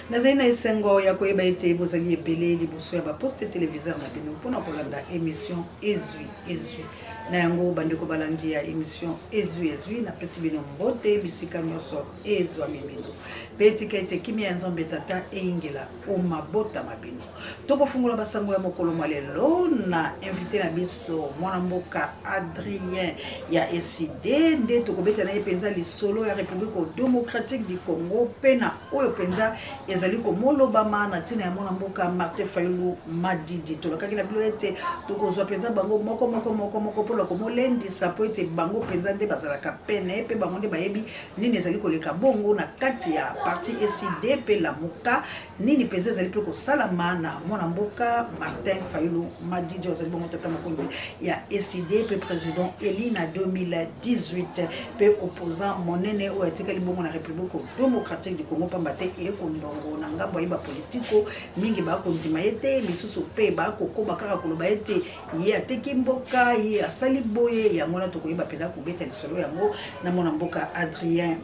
Nazaina esengo ya koyeba ete bozali ebele liboso ya ba poste téléviseur na bino mpona kolanda émission ezwi na yango bandeko balandi ya émission ezwi na pesi bino mbote bisika nyonso ezwa mibino betika ete kimia nzambe tata eingela o mabota mabino tokofungola basango ya mokolo malelo na invité na biso mwana mboka Adrien ya SID nde tokobeta na epenza lisolo ya République démocratique du Congo pena oyo penza ezali ko molobama na tina ya mwana mboka Martin Fayulu Madidi tolakaki na bilo ete tokozwa penza bango moko polo ko molendisa po ete bango penza nde bazalaka pene pe bango nde bayebi nini ezali koleka bongo na kati ya parti SID pe la muka nini penza ezali pe ko salama na mwana mboka Martin Fayulu Madidi ozali bongo tata mokonzi ya SID pe président élu na 2018 pe opposant monene o etikali bongo na République démocratique du Congo pambate e kondongo na ngambo yiba politiko mingi ba kondima ete misusu pe ba kokoba kaka koloba ete ye ateki mboka ye asali boye ya mona tokoyiba penda kubeta lisolo yango na mona mboka Adrien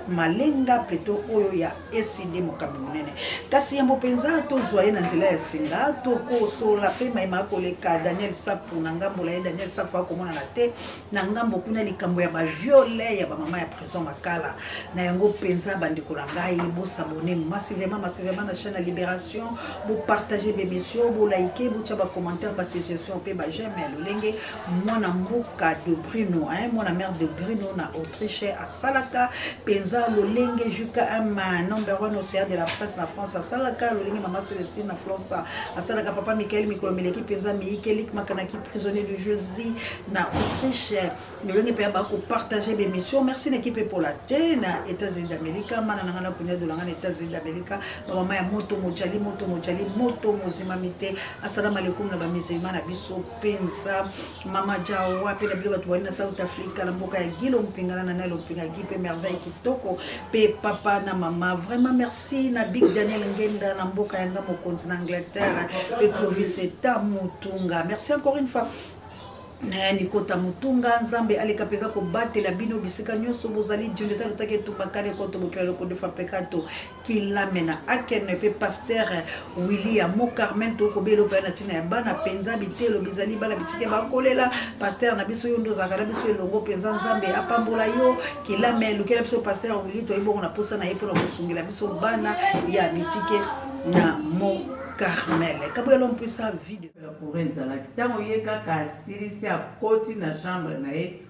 Malenga plutôt oyo ya SID mokambi monene kasi yambo penza to zoye na nzela ya singa to ko sola pe maima koleka Daniel Sapu na ngambo la Daniel Sapu akomona na te na ngambo kuna likambo ya ba viole ya ba mama ya prison makala na yango penza bandiko na ngai bo s'abonner massivement na chaîne à Libération vous partagez mes émissions vous likez vous tcha ba commentaire ba suggestion pe ba j'aime lolenge mwana mboka de Bruno mwana mère de Bruno na Autriche à Salaka penza lolenge juka ama number 1 océan de la presse na France à Salaka lolenge maman Célestine na France à Salaka papa Michael Mikolomeleki penza Mikelik makanaki prisonnier de Josie na Autriche lolenge pe ba ko partager mes émissions merci l'équipe pour la télé na États-Unis d'Amérique mana na kunya de l'Angleterre États-Unis d'Amérique mama ya moto mojali moto mozima mite assalamu alaikum na ba musulman na biso penza mama jawa pe na bilo batu na South Africa na mboka ya Gilo mpingana na nalo mpinga gipe merveille kitoko pe papa na mama vraiment merci na Big Daniel Ngenda na mboka ya ngamo continent Angleterre pe Clovis Tamutunga merci encore une fois Nikota Mutunga Nzambe aleka peza ko batela bino bisika nyonso bozali Dieu talo take tumbakale ko to bokela ko defa pekato kilamena akene pe pasteur William Mocarmen to ko belo pa na tina ya bana penza bitelo bizali bana bitike ba kolela pasteur na biso yondo zakara biso elongo penza Nzambe apambola yo kilamelo kela biso pasteur Willy to ibongo na posa na yepo na kosungela biso bana ya bitike na mo Carmel kabelo mpesa video la courenza la kitango yeka ka sirisi a koti na chambre na e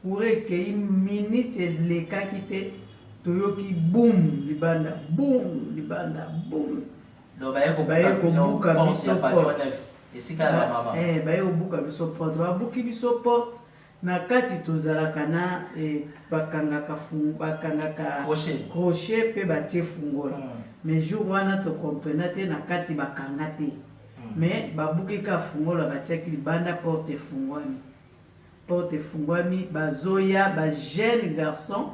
kureke minute le kakite toyoki boom libanda boom do baye ko buka biso porte esika ya mama baye ko buka biso porte ba buki biso porte na kati tozalaka na bakangaka crochet pe batie fungola mais jour wana to comprenate na kati bakanga te mais babuki ka fungola batiaki libanda porte fungwami bazoya ba jeune garçon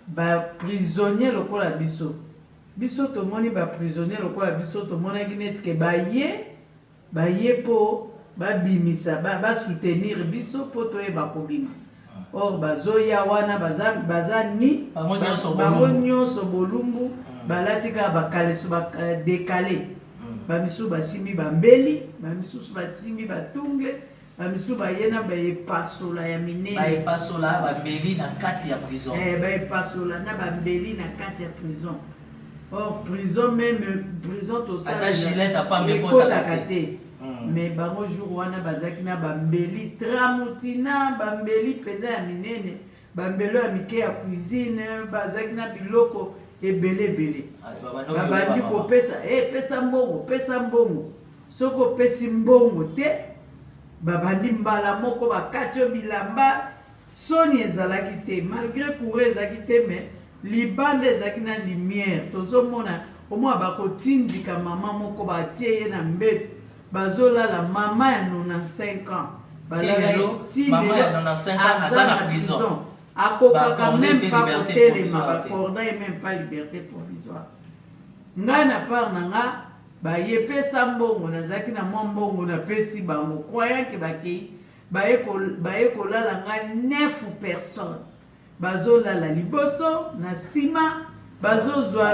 ba prisonnier lokola biso to moni ba prisonnier lokola biso to mona kineti ke baye po babimisa ba soutenir biso po to e bakobima or bazoya wana bazani bango nyonso bolumbu balatika bakaleso décalé bamisu basimbi bambeli bamisusu batimbi batungle bamisu bayena bayepasola ya minene bayepasola bambeli na kati ya prison bayepasola na bambeli na kati ya prison or prison même prison to ça ata Gillette apambe kota te mais bango jour wana bazaki na bambeli tramutina bambeli penda ya minene bambelo ya mike ya cuisine bazaki na biloko ebele babandi kopesa pesa mbongo soko pesi mbongo te babandi mbala moko bakati bilamba soni ezalaki te malgré courant ezalaki te mais libanda ezalaki na lumière tozomona omwa bakotindika mama moko batie ye na mbeto bazolala mama ya 95 ans mama ya 95 ans aza na prison akokaka même pas kotelema bakorda et même pas liberté provisoire nga na part na nga bayepesa mbongo nazalaki na mwa mbongo napesi bango croyant bakei baye kolala nga 9 personnes bazolala liboso na sima bazozwa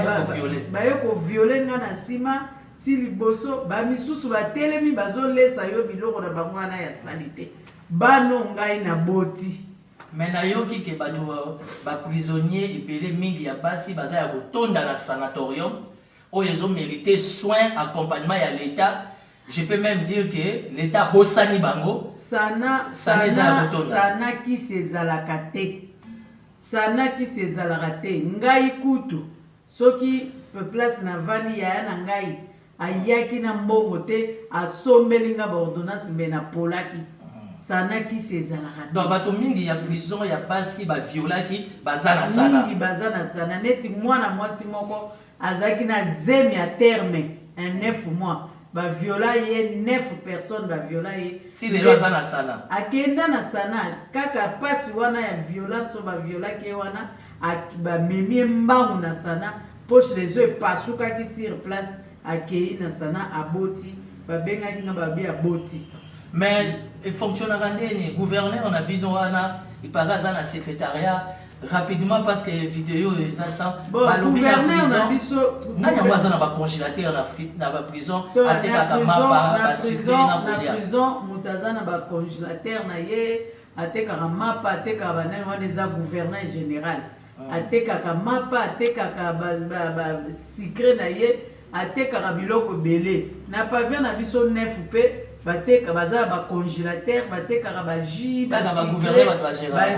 bayoko viole nga na nsima ti liboso bamisusu batelemi bazolesa yo biloko na bango wana ya sali te bano ngai na boti. Mais nayoki ke bato ba prisonnier ebele mingi ya basi baza ya kotonda na sanatorium oyo ezo mérité soin accompagnement ya l'état. Je peux même dire que l'état bosani bango sana ki sezalaka te. Sana ki sezalaka te. Ngai kutu soki place na vani ya na ngai ayaki na mbongo te asombeli nga ba ordonnance mbe na polaki. Sana ki sezalaka te. Donc bato mingi ya prison ya basi ba violaki bazana sana. Mingi bazana sana neti mwana mwasi moko azaki na zemi à terme un 9 mois. Ba viola ye 9 personnes ba viola ye. Si lelo azana sana. Akenda na sana kaka pasi wana ya violence ba viola ke wana ba memi mbangu na sana poche les yeux pasuka ki sur place akei na sana aboti ba benga ki nga ba bi aboti. Mais il fonctionne ndeni gouverneur na bino wana iparaza na secrétariat rapidement parce que vidéo exactement gouverneur na biso nani ambaza na ba congélateur na ba prison ateka kama ba sucre na kolia prison mutaza na ba congélateur na ye ateka kama pa ateka ba nani wana za gouverneur général ateka kama pa ateka ka ba sucre na ye ateka ka biloko belé na pavillon na biso 9 pe bateka baza ba congélateur bateka ba jus ba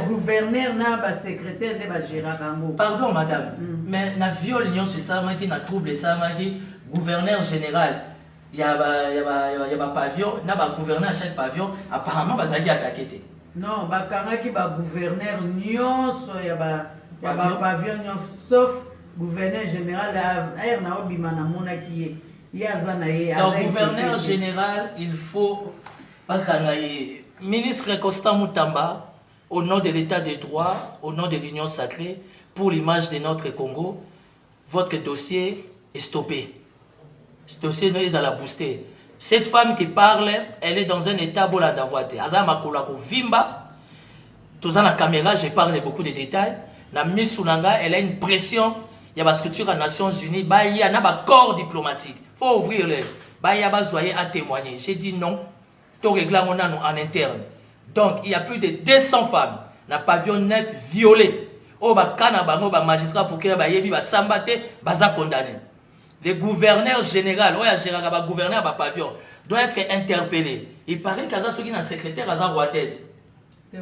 gouverneur na ba secrétaire de ba gérer kango. Pardon madame, mais na viol nyon c'est ça qui na trouble ça qui gouverneur général il y a ba pavillon na ba gouverneur à chaque pavillon apparemment bazali attaqué té. Non, ba kangaki ba gouverneur nyonso ya ba pavillon sauf gouverneur général air na obima na monaki ye. Donc, gouverneur général, il faut, ministre Constant Moutamba, au nom de l'État de droit, au nom de l'Union sacrée, pour l'image de notre Congo, votre dossier est stoppé. Ce dossier est à la booster. Cette femme qui parle, elle est dans un état bola d'avoité. Azama Kolako Vimba, tous la caméra, je parle beaucoup de détails. La Miss Soulanga, elle a une pression. Il y a la structure des Nations Unies, il y a un corps diplomatique. Il faut ouvrir l'œil. Il y a besoin à témoigner. J'ai dit non. Tout règlement en interne. Donc, il y a plus de 200 femmes. Dans le pavillon 9 violées. Au magistrat pour qu'il y ait sambate, baza condamné. Le gouverneur général, le gouverneur de pavillon, doit être interpellé. Il paraît qu'il y a un secrétaire rwandaise. Le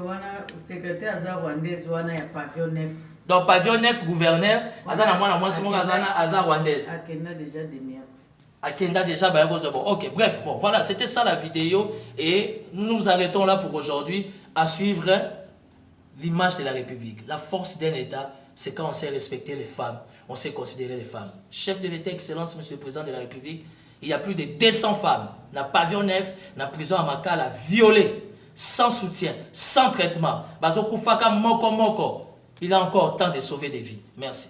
secrétaire rwandaise, il y a un pavillon 9. Donc, pavillon 9, gouverneur, Akenda déjà des Akenda déjà, ok, bref, bon, voilà, c'était ça la vidéo. Et nous nous arrêtons là pour aujourd'hui à suivre l'image de la République. La force d'un État, c'est quand on sait respecter les femmes, on sait considérer les femmes. Chef de l'État, Excellence, Monsieur le Président de la République, il y a plus de 200 femmes dans le pavillon 9, dans la prison à Makala, violées, sans soutien, sans traitement. Bazokufaka moko moko. Il a encore temps de sauver des vies. Merci.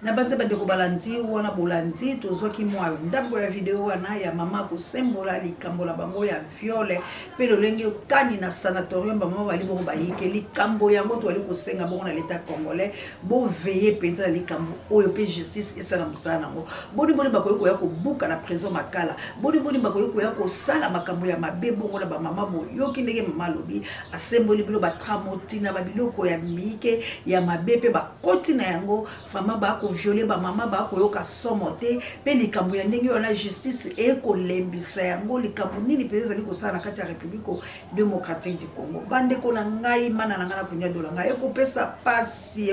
Na banza bandeko balandi wana bolandi tozwaki mwa ndambo ya video wana ya mama kosembola likambo la bango ya viole pe lolenge kani na sanatorium ba mama bali bongo bayike likambo yango to ali kosenga bongo na l'état congolais bo veiller penza likambo oyo pe justice esala musala nango boni bakoyiko ya kobuka na prison Makala boni bakoyiko ya kosala makambo ya mabe bongo na ba mama bo yoki ndenge mama lobi asemboli bilo ba tramotina ba biloko ya mike ya mabe pe ba koti na yango fama ba violer ba mama ba koyoka somote pe likambo ya ndenge na justice e ko lembisa yango likambo nini peza liko sala kati ya République démocratique du Congo bande ko na ngai mana na ngana kunya dola ngai e ko pesa pasi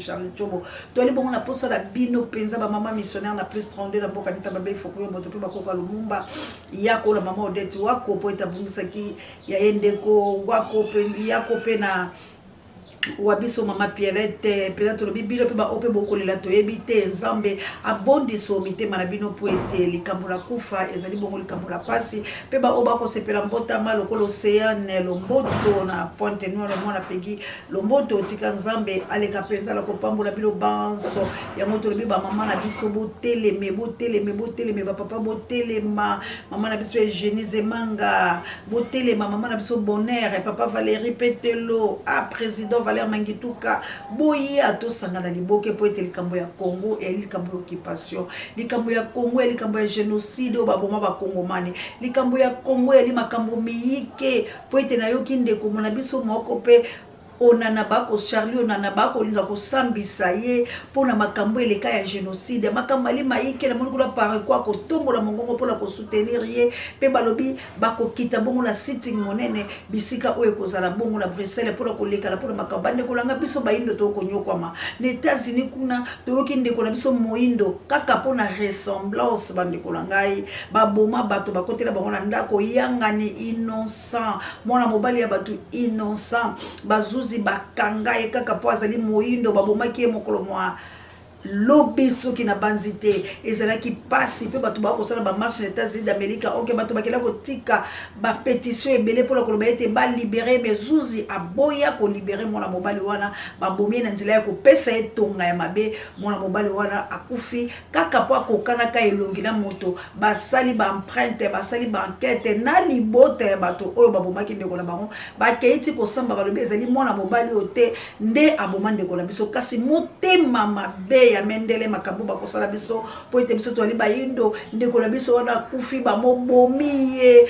Charles Chobo to ali bongo na posa la bino penza ba mama missionnaire na plus 32 na mboka nita babe foko yo moto pe ba ko ka Lumumba yako la mama Odette wako po etabungisa ki ya endeko wako pe yako pe na wabiso mama Pierrette peut-être le bibilo pe ba ope bokolela to ebite nzambe abondiso mitema na bino po ete likambo la kufa ezali bongo likambo la pasi pe ba oba ko sepela mbota malo ko l'océan lomboto na Pointe Noire mwana pegi lomboto tika nzambe aleka penza la ko pambola bilo banso ya moto le ba mama na biso boteleme ba papa botelema mama na biso Eugénie Zemanga botelema mama na biso Bonheur papa Valérie Petelo président Valère Mangituka boyi atosangana liboke po ete likambo ya Congo et likambo ya occupation likambo ya Congo et likambo ya génocide o baboma ba Congomani likambo ya Congo et limakambo miyike po ete nayoki ndeko mona biso moko pe onana bako Charlie onana bako linga ko sambisa ye pona makambo eleka ya génocide makambo ali maike na monikola pare kwa ko tombola mongongo pona ko soutenir ye pe balobi bako kita bongo na sitting monene bisika oyo kozala bongo na Bruxelles pona ko leka na pona makambo ndeko langa biso baindo to ko nyokwama na États-Unis kuna to yoki ndeko na biso moindo kaka pona ressemblance bandeko langai baboma bato bakotela bango na ndako yangani innocent mwana mobali ya bato innocent bazu bakanga ekaka po azali moindo babomaki ye mokolo mwa lobi soki na banzite ezalaki pasi pe bato bakosala ba marche na États-Unis d'Amérique ok bato bakela kotika ba pétition ebele pour koloba ete ba libérer Bezuzi aboya ko libérer mona mobali wana babomi na nzela ya kopesa etonga ya mabe mona mobali wana akufi kaka po akokana ka elongi na moto basali ba empreinte basali ba enquête na libota ya bato oyo babomaki ndeko na bango bakeiti kosamba balobi ezali mona mobali ote nde aboma ndeko na biso kasi motema mabe ya mendele makambo bakosala biso po ete biso toali bayindo ndeko na biso wana kufi bamobomiye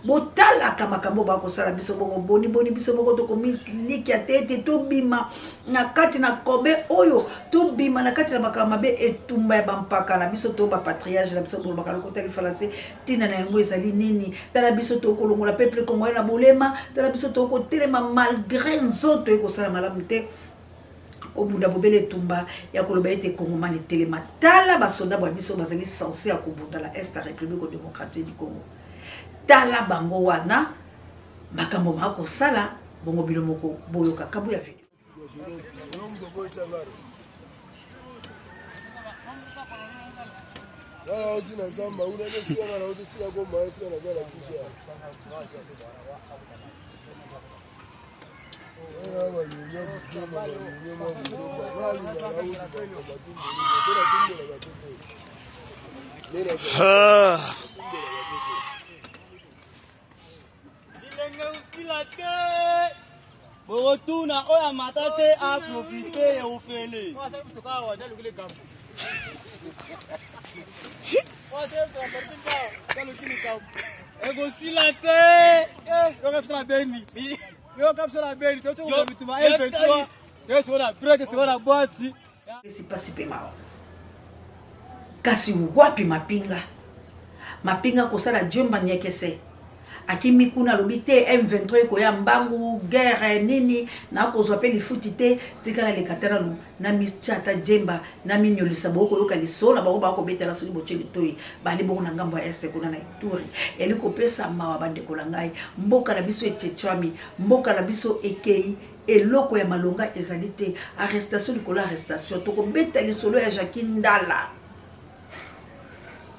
botalaka makambo bakosala biso bongo boni biso moko tokomiliki ya tete tobima na kati na kobe oyo tobima na kati na makambo mabe etumba ya bampaka na biso to bapatriage na biso bolobaka lokotali falase tina na yango ezali nini tala biso tokolongola peuple congolais na bolema tala biso tokotelema malgré nzoto ekosala malamu te kobunda bobele tumba ya koloba ete Congomani telema tala basoda ba biso bazali censé ya kobunda la Est République démocratique du Congo tala bango wana makambo mako sala bongo bilo moko boyoka kabu ya video Borotuna oya matate a profité et ofele. Ego silate. Yo kapsala beni. Yo kapsala beni. Toto ko bituma e23. Yo sona break sona boati. Si pasi pe mao. Kasi wapi mapinga kosala jomba nyekese. Akimi kuna lobite M23 ko ya mbangu guerre nini na kozwa pe lifutite tikala le katarano na michata jemba na minyolisa boko yoka lisona bako bako betela soli bocheli toyi bali boko na ngambo ya este kuna na Ituri eliko pesa mawa bande kolangai mboka na biso etchechwami mboka na biso ekei eloko ya malonga ezalite arrestation likolo arrestation toko beteli solo ya Jacques Ndala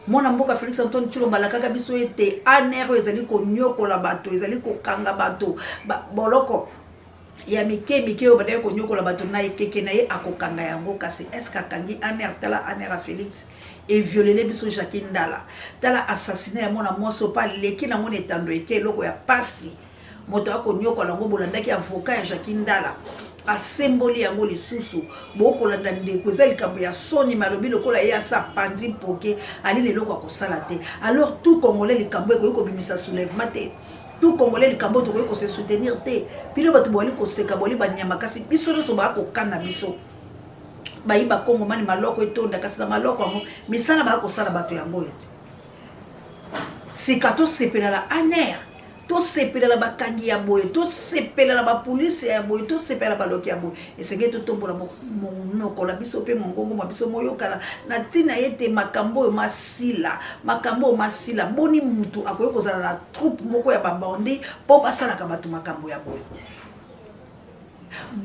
mona mboka Félix Antoine Tshilombo kaka biso ete anero ezali ko nyokola bato ezali ko kanga bato boloko ya mike oyo badaye ko nyokola bato na ekeke na ye akokanga yango kasi eska kangi aner tala anera Félix et violele biso Jacques Ndala tala assassinat ya mona moso pa leki na mona etando eke eloko ya pasi moto akonyokola ngo bolandaki avocat ya Jacques Ndala asemboli yango lisusu bokolanda ndeko eza likambo ya soni malobi lokola ye asa pandi mpoke ali leloko akosala te alors tout congolais likambo ekoki kobimisa soulèvement te tout congolais likambo tokoki kose soutenir te bino bato boli koseka boli banyama kasi biso nyonso bakokanga biso bayiba Congomani maloko etonda kasi na maloko yango misala bakosala bato yango ete sika tosepela la aner to sepela la bakangi ya boye to sepela la ba police ya boye to sepela ba loki ya boye esenge to tombola monoko la biso pe mongongo ma biso moyokala na tina yete makambo masila boni mutu akoye kozala la troupe moko ya babandi po basala ka batu makambo ya boye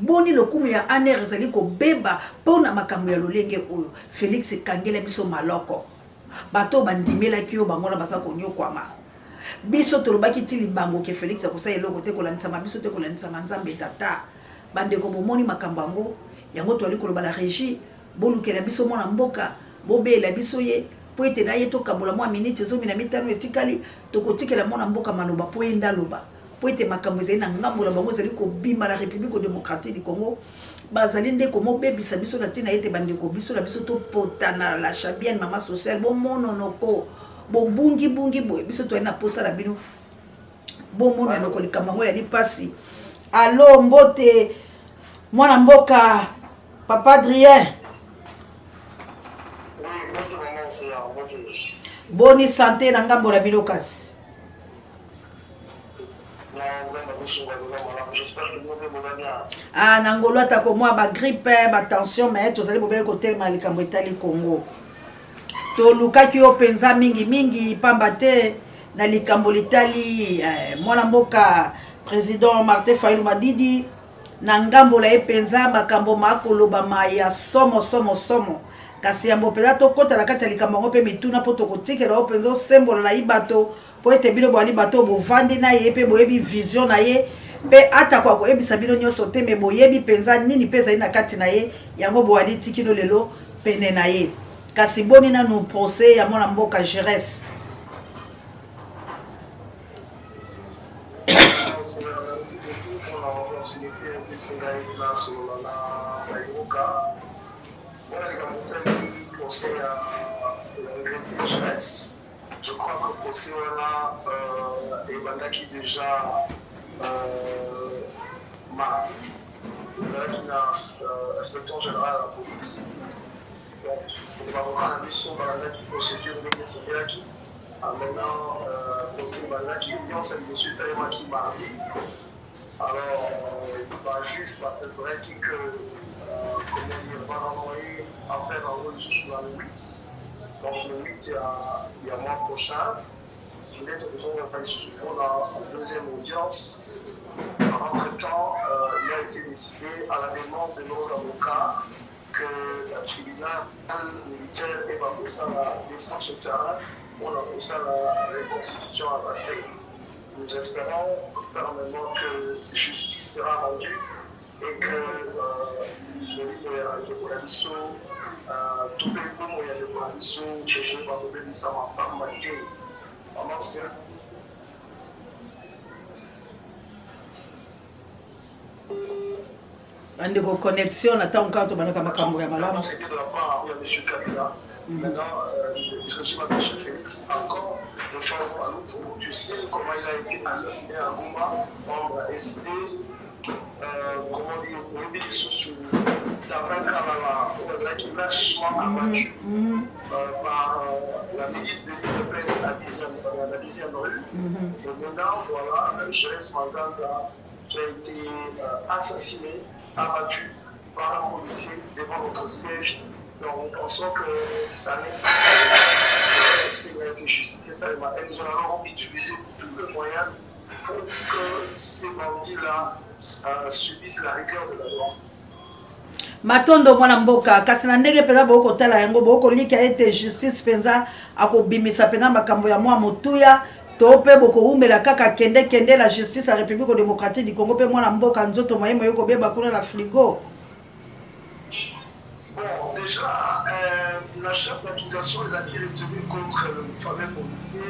boni lokumu ya aner ezali ko beba pona makambo ya lolenge oyo Félix kangela biso maloko bato bandimela kiyo bangola basa konyokwama biso tolobaki ti libango ke Félix akosa eloko te kolanisa biso te kolanisa nzambe tata bandeko bomoni makambo yango twali koloba la régie bolukela biso mona mboka bobela biso ye po ete na ye tokabola mwa minute 15 etikali tokotikela mona mboka maloba po enda loba po ete makambo ezali na ngambo na bango ezali kobima na République démocratique du Congo bazali nde komo bebisa biso na tina ete bandeko biso na biso topotana la chabienne mama sociale bomononoko bobungi boye biso toyali na posa na bino bomononoko likambo yango yani mpasi. Allo mbote mwana mboka papa Adrien. Boni santé na ngambo na bino kasi. Ah nangolo atako mwa ba grippe ba tension mais tozali bobele kotelema likambo etali Congo. Tolukaki yo penza mingi pamba te na likambo litali mwana mboka président Martin Fayulu Madidi na ngambo la epenza makambo makoloba maya somo kasi yambo peza tokota na kati ya likambo ngo pe mituna po tokotikela o penza sembola na ibato po ete bino bwali bato bovandi na ye pe boyebi vision na ye pe ata kwa koyebisa bino nyonso te me boyebi penza nini peza ina kati na ye yango bwali tikino lelo pene na ye kasi boni na nous procès ya mwana mboka Jerez. Merci beaucoup pour l'opportunité de se réunir sur la Baïroka. Voilà, les gars, mon procès à la jeunesse. Je crois que le procès est bandaki déjà mardi. Il y a un inspecteur général à la police. Donc, on va voir la mission bandaki procédure de Messingaki. Maintenant, procès bandaki, on s'est dit que c'est moi qui mardi. Alors, juste la préférée qui que il va envoyer à faire un rôle sur le 8. Donc le 8 il y a mois prochain. Peut-être que nous allons supporter la deuxième audience. Entre-temps, il a été décidé à la demande de nos avocats que le tribunal militaire évacue ça la descente sur le terrain pour la reconstitution à la fin. Nous espérons fermement que justice sera rendue et que le coalition, tout le monde de coalition, je vais vous donner ça en partie. Andeko connexion attend quand on va makambo ya malamu. C'était de la part de M. Kabila. Maintenant, je m'appelle M. Félix. Encore le changement à l'autre. Tu sais comment il a été assassiné à Goma, membre SD. Comment dire, on est sous Davin Kalala, on a qui lâchement abattu par la milice de l'île de Prince à la 10e rue. Et maintenant, voilà, Jerez Manganza qui a été assassiné, abattu par un policier devant notre siège. Donc, nous pensons que ça n'est pas c'est justice, ça et nous allons utiliser tous les moyens pour que ces bandits-là subissent la rigueur de la loi. Matondo mwana mboka kasi na ndenge peza boko tala yango boko lika ete justice penza akobimisa pena makambo ya mwa motuya to pe boko umbela kaka kende la justice à République démocratique du Congo pe mwana mboka nzoto moyemo yoko beba kuna la frigo. Bon, déjà, la chef d'accusation a été retenue contre le fameux policier.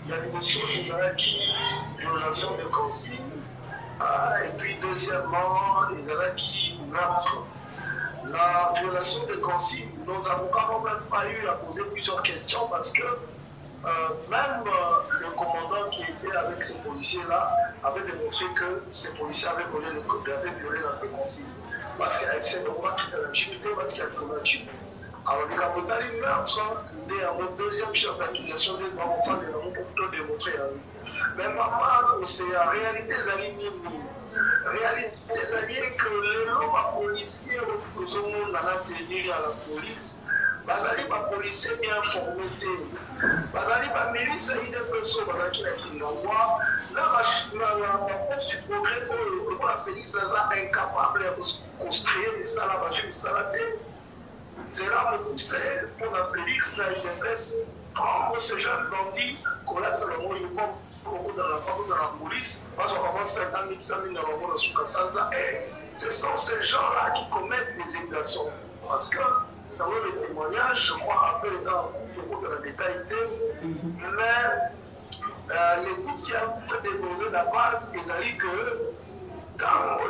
Il y a une notion qui violation de consigne. Et puis, deuxièmement, il y a qui meurtre. La violation de consigne, nos avocats n'ont même pas eu à poser plusieurs questions parce que même le commandant qui était avec ce policier-là avait démontré que ce policier avait violé la consigne. Parce qu'avec cette loi, parce qu'il y a combattu. Alors, le capotali meurtre, il est en deuxième chef d'accusation des enfants de l'homme pour te démontrer. Mais maman, c'est la réalité des alignés. Réalité des alignés que les policiers représentent dans la tenir à la police. Bazali ba policier bien formé. Bazali ba milice et des personnes qui l'envoient. Là, la force du progrès pour la Félix Zaza incapable de construire des salles à bâcher des salles à terre. C'est là le poussé pour la Félix, là, il laisse prendre ce jeune bandit, collecte le mot uniforme beaucoup dans la police, parce qu'on commence 50 000, 100 000 dans le monde de Soukasanza. Et ce sont ces gens-là qui commettent des exactions. Parce que, ça veut le témoignage, je crois, après les ans, beaucoup de la détaillité, mais l'écoute qui a fait déborder la base, ils ont dit que quand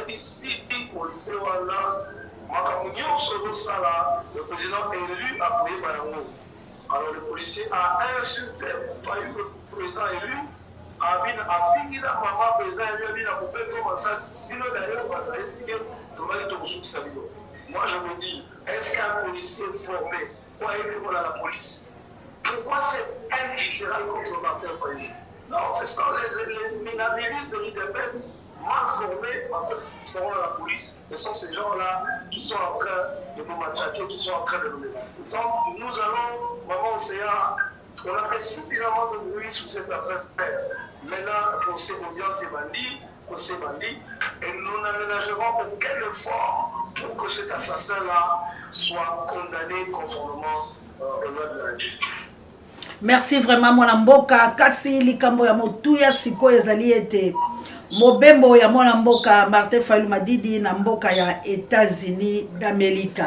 ici, policier, le président élu a appuyé par Yango. Alors le policier a insulté le président élu, a fini la maman président élu, a coupé comme ça, d'ailleurs, moi je me dis, est-ce qu'un policier formé pour aller à la police? Pourquoi c'est inviscéral contre Martin Fayulu? Non, ce sont les minabilistes de l'IDPS mal formés, en fait, qui seront à la police. Ce sont ces gens-là qui sont en train de nous matraquer, qui sont en train de nous menacer. Donc, nous allons, Maman Océan, on a fait suffisamment de bruit sur cette affaire. Maintenant, procès audience est bandit, et nous n'aménagerons aucun effort pour que cet assassin-là soit condamné conformément aux lois de la vie. Merci vraiment mwana mboka kasi likambo ya motuya siko ezali ete mobembo ya mwana mboka Martin Fayulu Madidi na mboka ya États-Unis d'Amérique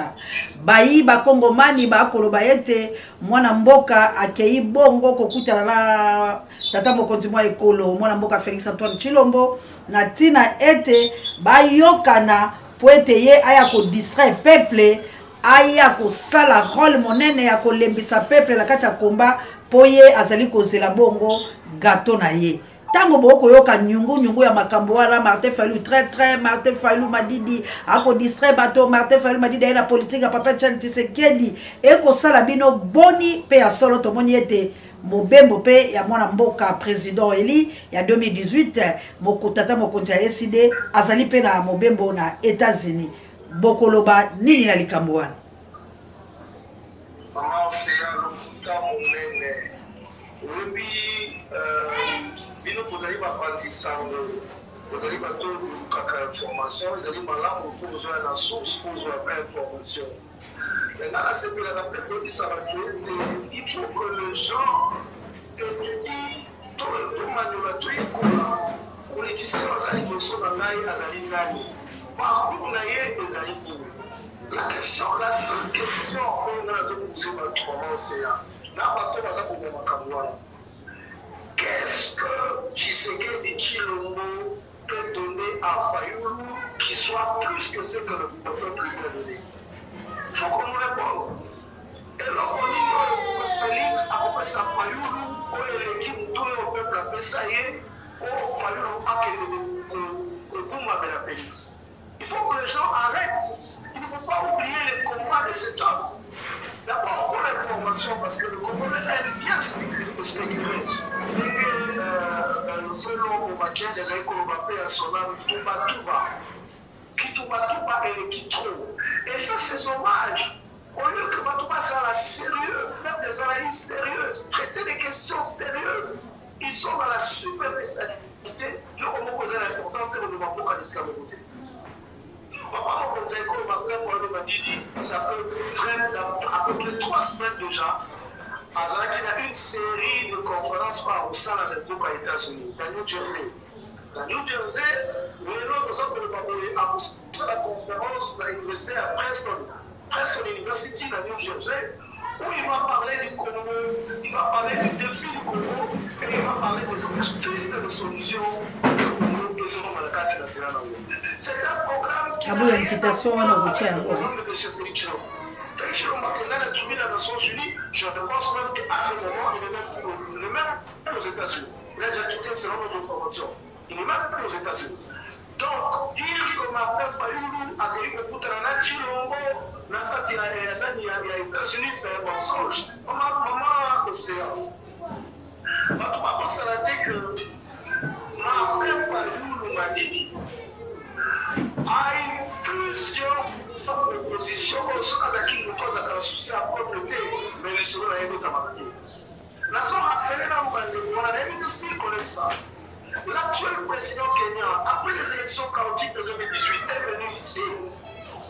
bayi bakongomani bakoloba ete mwana mboka akei bongo kokutana na tata mokonzi mwa ekolo mwana mboka Félix Antoine Tshilombo na tina ete bayokana po ete ye aya ko distraire peuple aya ko sala rôle monene ya ko lembisa peuple la kati ya komba po ye azali kozela bongo gato na ye tango boko yoka nyungu ya makambo wana Martin Fayulu très Martin Fayulu Madidi ako distraire bato Martin Fayulu Madidi na politique ya Papa Tshisekedi eko sala bino boni pe ya solo tomoni ete mobembo pe ya mwana mboka président eli ya 2018 mokutata mokonzi ya SID azali pe na mobembo na États-Unis bokoloba nini na likambo wana Maman Océan lokuta monene oyebi bino kozali bapatisango kozali bato olukaka information ezali malamu mpo kozala na source mpo kozwa ba information maintenant nasepelaka mpe koyebisa bato ete il faut que les gens étudient tomanyola toyekola politicien aza liboso na ngai azali nani parcours na ye ezali nini. La seule question qu'on a posée dans le Maman Océan, qu'est-ce que Tshisekedi Tshilombo peut donner à Fayulu qui soit plus que ce que le peuple lui a donné? Il faut qu'on nous réponde. Et là, on dit que Félix a compris ça Fayulu, ou l'équipe au peuple a fait ça y est, ou Fayulu a fait le Félix. Il faut que les gens arrêtent. Il ne faut pas oublier les combats de cet homme. D'abord pour l'information, parce que le Congolais aime bien spéculer. Le felon au maquin, les Aïkolobapé à son âme, Kitubatuba et les Kitro. Et ça, c'est dommage. Au lieu que Batouba soit la sérieux, faire des analyses sérieuses, traiter des questions sérieuses, ils sont dans la superficialité. Je vais poser l'importance de l'Oumapoka d'Escamoté. Papa Martin Fayulu Madidi, ça fait à peu près 3 semaines déjà, il a une série de conférences par au sein de l'époque aux États-Unis, la New Jersey. La New Jersey, nous avons la conférence à l'université à Princeton University, la New Jersey, où il va parler du Congo, il va parler du défi du Congo, et il va parler des pistes de solutions du Congo et selon la carte nationale. C'est un programme qui a une invitation à notre programme de M. Félix Tshilombo. Félix Tshilombo a trouvé les Nations Unies, je pense même qu'à ce moment, il est même aux États-Unis. Il a déjà quitté selon notre information. Il n'est même plus aux États-Unis. Donc, dire que Martin Fayulu a gagné le coup de la Tshilombo, n'a pas tiré les États-Unis, c'est un mensonge. Maman Océan. Votre papa s'en a dit que Martin Fayulu m'a dit a eu plusieurs propositions avec qui nous posons à souci à compléter, mais les choses n'ont pas été marquées. La zone appelée dans le monde, on a évité aussi connaître ça. L'actuel président kenyan, après les élections chaotiques de 2018, est venu ici,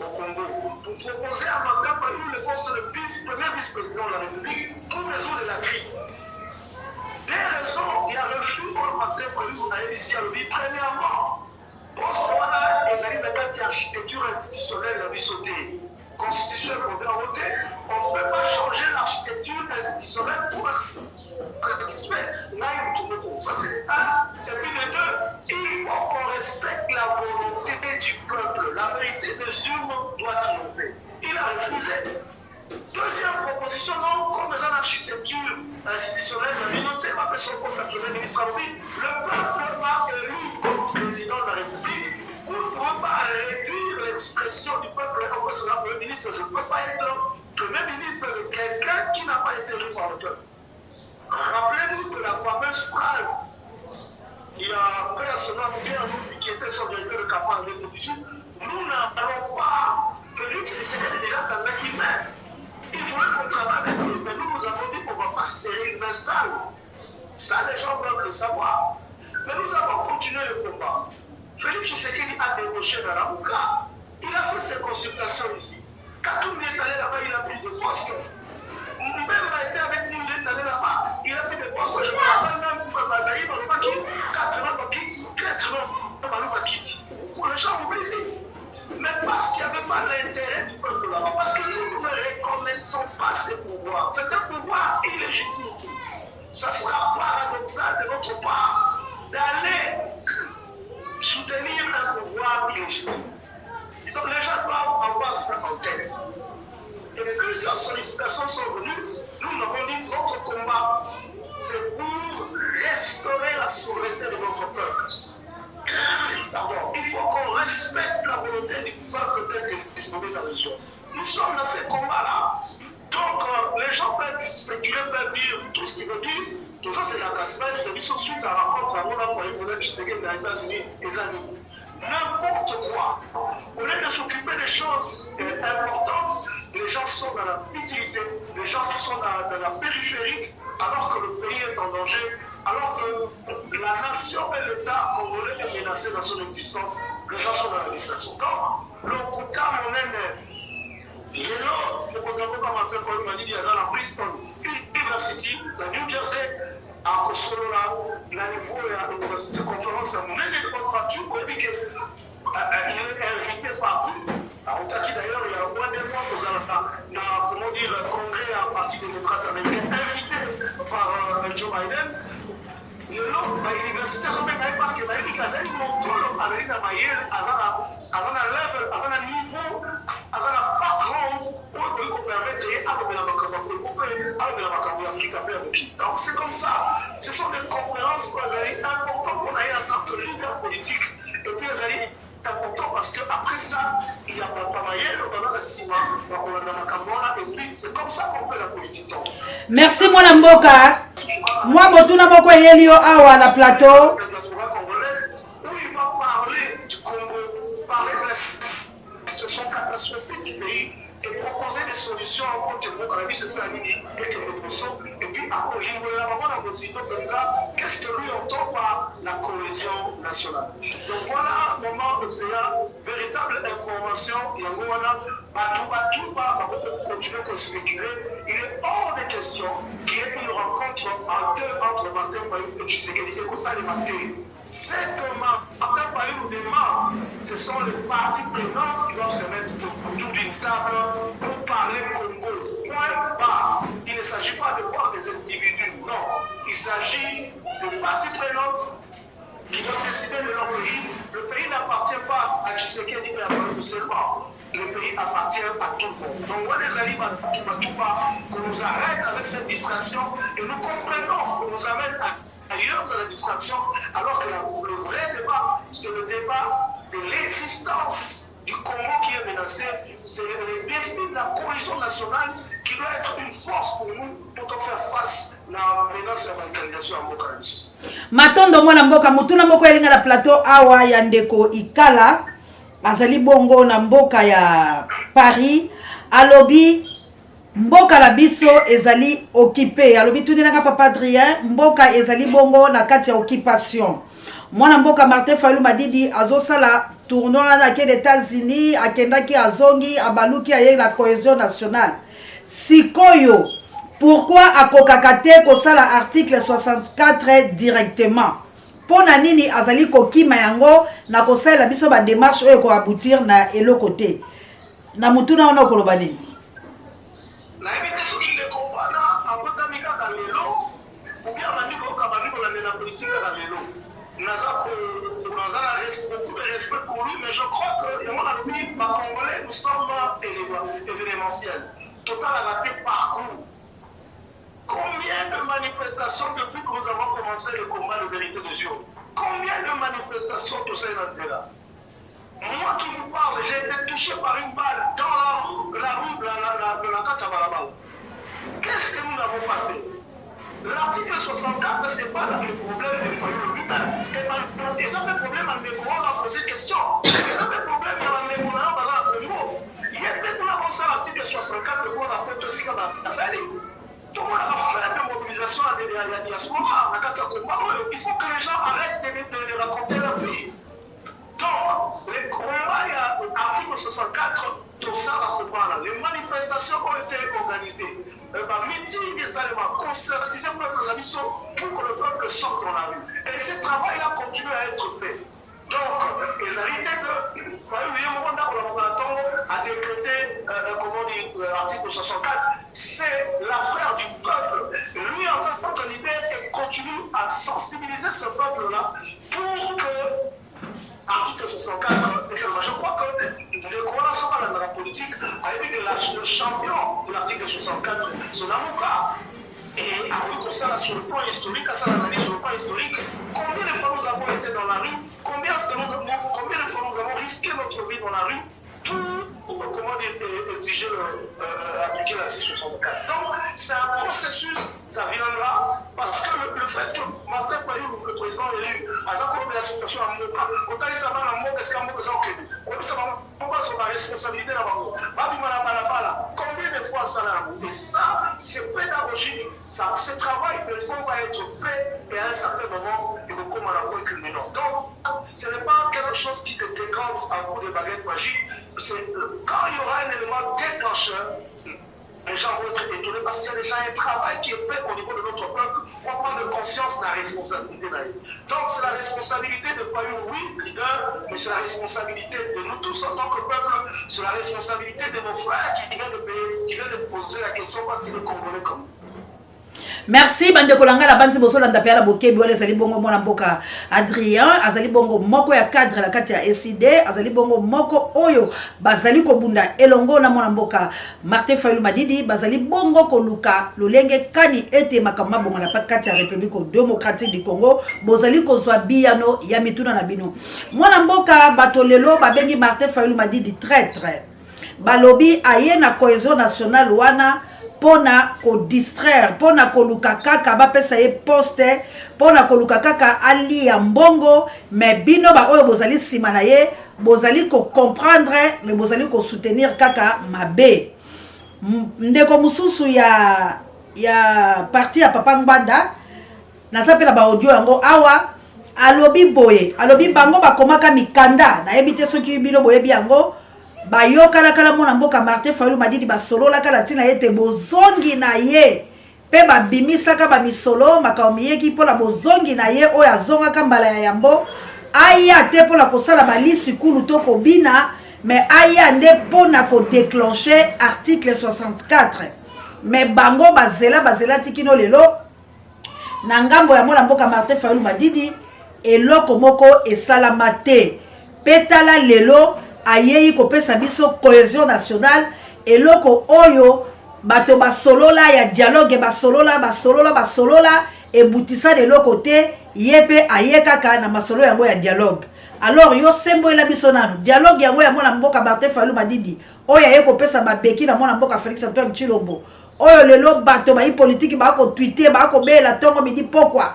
au Congo, pour proposer à Martin Fayulu le poste de premier vice-président de la République pour résoudre la crise. Des raisons, il y a refus pour Martin Fayulu à ici à l'objet. Premièrement, poste wana ezali na kati ya architecture institutionnelle ya biso te. Constitution est voter, on ne peut pas changer l'architecture institutionnelle pour satisfait. Ça c'est un. Et puis de deux, il faut qu'on respecte la volonté du peuple. La vérité des urnes doit triompher. Il a refusé. Deuxième proposition, non, comme dans l'architecture institutionnelle, la minorité va faire son poste à Premier ministre. Le peuple m'a élu comme président de la République. Vous ne pouvez pas réduire l'expression du peuple comme président Premier ministre. Je ne peux pas être Premier ministre de quelqu'un qui n'a pas été élu par le peuple. Rappelez-vous de la fameuse phrase. Il y a un personnage qui était son directeur de campagne de l'opposition. Nous n'allons pas. Félix Tshisekedi déjà dans la qui même. Il voulait qu'on travaille avec lui, mais nous avons dit qu'on ne va pas serrer une main sale. Ça, les gens doivent le savoir. Mais nous avons continué le combat. Félix Tshisekedi a débauché dans la Mouka. Il a fait ses consultations ici. Katoum est allé là-bas, il a pris de poste. Mon père a été avec nous, il est allé là-bas, il a pris des postes. Je me rappelle même pour Bazaï, il m'a dit 4 ans de quitte, 4 ans de quitte. Les gens oublient vite. Mais parce qu'il n'y avait pas l'intérêt du peuple là-bas, parce que nous ne reconnaissons pas ces pouvoirs. C'est un pouvoir illégitime. Ça sera paradoxal de notre part d'aller soutenir un pouvoir illégitime. Donc les gens doivent avoir ça en tête. Et plusieurs sollicitations sont venues. Nous avons dit notre combat, c'est pour restaurer la souveraineté de notre peuple. D'abord, il faut qu'on respecte la volonté du peuple tel qu'elle est exprimée dans le sol. Nous sommes dans ces combats-là. Donc, les gens peuvent spéculer, peuvent dire tout ce qu'ils veulent dire. Tout ça, c'est la casse-main. Nous avons suite à la rencontre à mon employé pour les Tshisekedi dans les États-Unis et les amis. N'importe quoi. Au lieu de s'occuper des choses importantes, les gens sont dans la futilité, les gens qui sont dans la périphérie, alors que le pays est en danger, alors que la nation et l'État congolais est menacé dans son existence, les gens sont dans la distraction. Donc, le Kouta, mon aîné, le contemporain Martin Paul Manidi, à la Princeton University, la New Jersey, à Kosolola, la niveau de l'université conférence à mon aîné de contracture, il est invité par nous. À Otaki d'ailleurs, il y a au moins 2 mois, nous avons, comment dire, le congrès à Parti démocrate américain, invité par Joe Biden. L'université est parce que l'Amérique a une monture à l'Amérique à Mayel, à un level, à un niveau, à un background, pour qu'on permette donc c'est comme ça. Ce sont des conférences importantes qu'on a eu en tant que leader politique. Et puis elles allaient important parce qu'après ça, il y a pas Mayel, on a le ciment, et puis c'est comme ça qu'on fait la politique. Merci mon Mboka. Moi, Botuna Moko Yelio Awa la plateau. La diaspora congolaise, où il va parler du Congo, parler de la situation catastrophique du pays et proposer des solutions en compte de l'économie sociale et puis à qu'est-ce que lui entend par la cohésion nationale. Donc voilà un moment où c'est une véritable information. Il y a continuer à spéculer. Il est hors de question qu'il y ait une rencontre entre Martin Fayulu et Tshisekedi et ça les Martin. C'est que Martin Fayulu demande, ce sont les parties prenantes qui doivent se mettre autour d'une table pour parler Congo. Point barre. Il ne s'agit pas de voir des individus, non. Il s'agit de parties prenantes qui doivent décider de leur pays. Le pays n'appartient pas à Tshisekedi et à Fayulu seulement. Le pays appartient à tout le monde. Donc, on les alliés qu'on nous arrête avec cette distraction et nous comprenons qu'on nous amène ailleurs de la distraction, alors que le vrai débat, c'est le débat de l'existence du Congo qui est menacé. C'est le défi de la cohésion nationale qui doit être une force pour nous pour faire face à la menace de la radicalisation en Mokalissi. Matondo mwana mboka mutuna moko elinga na plateau awa ya ndeko Ikala azali bongo na mboka ya Paris alobi mboka la biso ezali occupé alobi tudinaka papa Adrien mboka ezali bongo na kati ya occupation mwana mboka Martin Fayulu Madidi azosala tournoi na ke États-Unis akendaki azongi abaluki aye la cohésion nationale sikoyo pourquoi akokaka te kosala article 64 directement pona nini azali kokima yango na kosala biso ba démarche oyo ko aboutir na eloko te na mutuna ona koloba nini La évité ce qu'il ne comprend pas, en tant qu'amica dans les lots, pour beaucoup de respect pour lui, mais je crois que, mon ami, ma Congolais, nous sommes événementiels. Total a raté parcours. Combien de manifestations depuis que nous avons commencé le combat de vérité de Dieu? Combien de manifestations tout ça est là? Moi qui vous parle, j'ai été touché par une balle dans la rue de la Katsabalabal. Qu'est-ce que nous n'avons pas fait? L'article 64, ce n'est pas le problème du foyer l'hôpital. Ils ont des problèmes avec le on va poser question. Ils ont des problèmes avec le Congo. Il y a peut-être l'article 64 pour la porte aussi comme la Sali. Tout le monde a fait de mobilisation à la diaspora, il faut que les gens arrêtent de raconter leur vie. Donc, les combats, il y a l'article 64, tout ça va comprendre. Les manifestations ont été organisées. Les meetings, les éléments, concertisés pour que le peuple sorte dans la rue. Et ce travail-là continue à être fait. Donc, les arrêtés a décrété, comment dire, l'article 64, c'est l'affaire du peuple. Lui, en tant que leader, il continue à sensibiliser ce peuple-là pour que article 64, je crois que le Corona sera dans la politique avec le champion de l'article 64, son avocat. Et avec ça, sur le plan historique, sur le plan historique, combien de fois nous avons été dans la rue, combien de fois nous avons risqué notre vie dans la rue pour exiger appliquer la 664. Donc, c'est un processus, ça viendra, parce que le fait que Martin Fayou, le président élu, a encore la situation à Moka, autant il s'en va dans le monde, est-ce qu'un mot est en crédit? On va sur la responsabilité là-bas. Combien de fois ça l'a? Et ça, c'est pédagogique, ce travail de fond va être fait et à un certain moment, il va comme un rapport criminel. Donc, ce n'est pas quelque chose qui te décante à coup de baguette magique. Quand il y aura un élément déclencheur, les gens vont être étonnés parce qu'il y a déjà un travail qui est fait au niveau de notre peuple pour prendre conscience de la responsabilité. Donc c'est la responsabilité de Fayou, oui, leader, mais c'est la responsabilité de nous tous en tant que peuple, c'est la responsabilité de nos frères qui viennent de poser la question parce qu'ils sont congolais comme nous. Merci bande kolanga la banzi boso landa pela bokebi wale azali bongo mwana mboka Adrien azali bongo moko ya cadre la kati ya SID azali bongo moko oyo bazali kobunda elongo na mwana mboka Martin Fayulu Madidi bazali bongo koluka lolenge kani ete makamba bongo na kati ya République démocratique du Congo bozali kozwa biyano ya mituna na bino mwana mboka batolelo babengi Martin Fayulu Madidi traître balobi aye na cohésion nationale wana pona ko distraire pona ko luka kaka ba pesa ye poste pona ko luka kaka ali ya mbongo mais bino ba oyo bozali sima na ye bozali ko comprendre mais bozali ko soutenir kaka mabe ndeko mususu ya parti ya Papa Ngbanda nazapela ba audio yango awa alobi boye alobi bango bakomaka mikanda na yebite soki bino boye biango bayoka la kala mona mboka Martin Fayulu Madidi basolo la kala tina yete bozongi na ye pe babimisa ka ba misolo makamiyeki pola bozongi na ye oya zonga ka mbala ya yambo aya te pola kosala balisi kulu to ko bina mais aya nde pona ko déclencher article 64 mais bango bazela tikino lelo na ngambo ya mona mboka Martin Fayulu Madidi eloko moko esalamate petala lelo ayei kopesa biso cohésion nationale eloko oyo bato basolola ya dialogue basolola ebutisa de côté yepe ayekaka na masolo yango ya dialogue alors yo sembo ela biso nanu dialogue yango ya mwana mboka Martin Fayulu Madidi oyo aye kopesa babeki na mwana mboka Félix Antoine Tshilombo oyo lelo bato ba politique ba ko tweeter ba ko bela tongo midi pokwa